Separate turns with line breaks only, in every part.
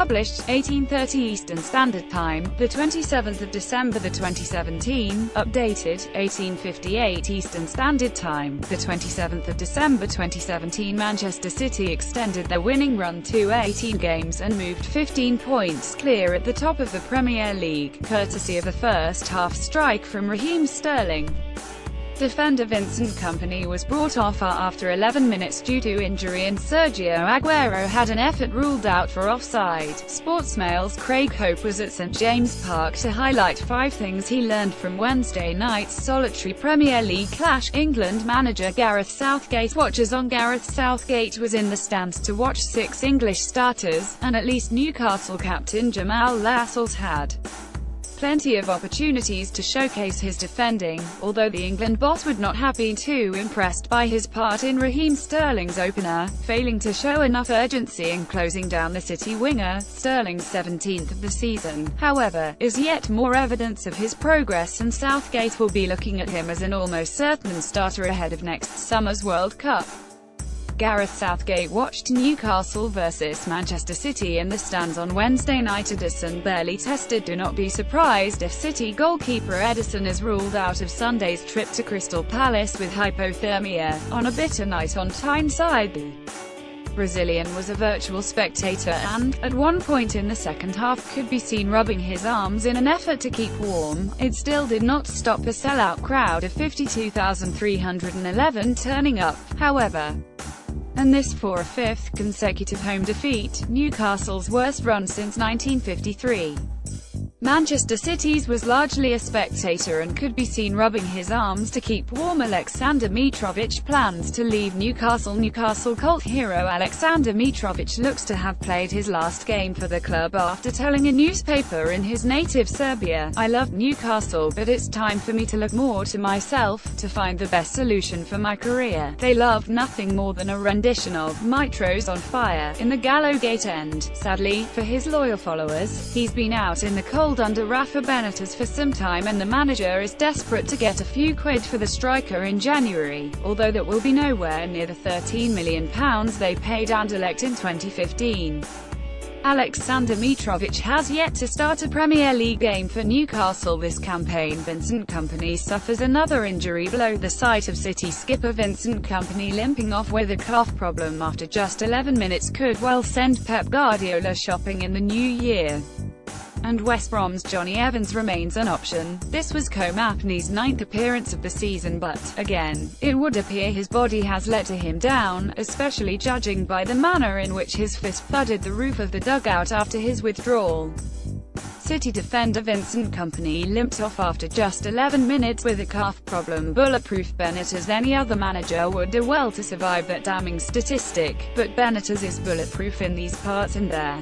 published, 18:30 Eastern Standard Time, the 27th of December 2017, updated, 18:58 Eastern Standard Time, the 27th of December 2017. Manchester City extended their winning run to 18 games and moved 15 points clear at the top of the Premier League, courtesy of a first-half strike from Raheem Sterling. Defender Vincent Kompany was brought off after 11 minutes due to injury, and Sergio Aguero had an effort ruled out for offside. Sportsmail's Craig Hope was at St James Park to highlight 5 things he learned from Wednesday night's solitary Premier League clash. England manager Gareth Southgate. Watchers on Gareth Southgate was in the stands to watch 6 English starters, and at least Newcastle captain Jamal Lascelles had plenty of opportunities to showcase his defending, although the England boss would not have been too impressed by his part in Raheem Sterling's opener, failing to show enough urgency in closing down the City winger. Sterling's 17th of the season, however, is yet more evidence of his progress, and Southgate will be looking at him as an almost certain starter ahead of next summer's World Cup. Gareth Southgate watched Newcastle vs Manchester City in the stands on Wednesday night. Ederson barely tested. Do not be surprised if City goalkeeper Ederson is ruled out of Sunday's trip to Crystal Palace with hypothermia, on a bitter night on Tyneside. The Brazilian was a virtual spectator and, at one point in the second half, could be seen rubbing his arms in an effort to keep warm. It still did not stop a sellout crowd of 52,311 turning up, however, and this for a 5th consecutive home defeat, Newcastle's worst run since 1953. Manchester City's was largely a spectator and could be seen rubbing his arms to keep warm. Alexander Mitrovic plans to leave Newcastle. Newcastle cult hero Alexander Mitrovic looks to have played his last game for the club after telling a newspaper in his native Serbia, "I love Newcastle, but it's time for me to look more to myself, to find the best solution for my career. They love nothing more than a rendition of Mitro's On Fire in the Gallowgate end." Sadly, for his loyal followers, he's been out in the cold under Rafa Benitez for some time, and the manager is desperate to get a few quid for the striker in January, although that will be nowhere near the £13 million they paid Anderlecht in 2015. Alexander Mitrovic has yet to start a Premier League game for Newcastle this campaign. Vincent Kompany suffers another injury blow. The sight of City skipper Vincent Kompany limping off with a calf problem after just 11 minutes could well send Pep Guardiola shopping in the new year. And West Brom's Johnny Evans remains an option. This was Kompany's 9th appearance of the season, but, again, it would appear his body has let him down, especially judging by the manner in which his fist thudded the roof of the dugout after his withdrawal. City defender Vincent Kompany limped off after just 11 minutes with a calf problem. Bulletproof Benitez. Any other manager would do well to survive that damning statistic, but Benitez is bulletproof in these parts, and there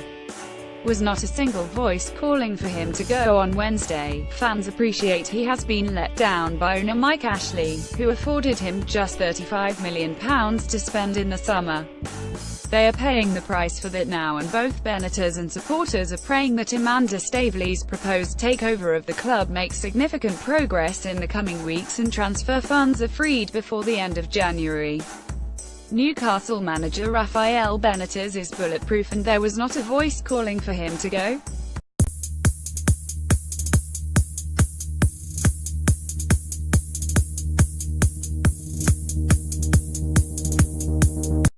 was not a single voice calling for him to go on Wednesday. Fans appreciate he has been let down by owner Mike Ashley, who afforded him just £35 million to spend in the summer. They are paying the price for that now, and both Benitez and supporters are praying that Amanda Staveley's proposed takeover of the club makes significant progress in the coming weeks and transfer funds are freed before the end of January. Newcastle manager Rafael Benitez is bulletproof, and there was not a voice calling for him to go.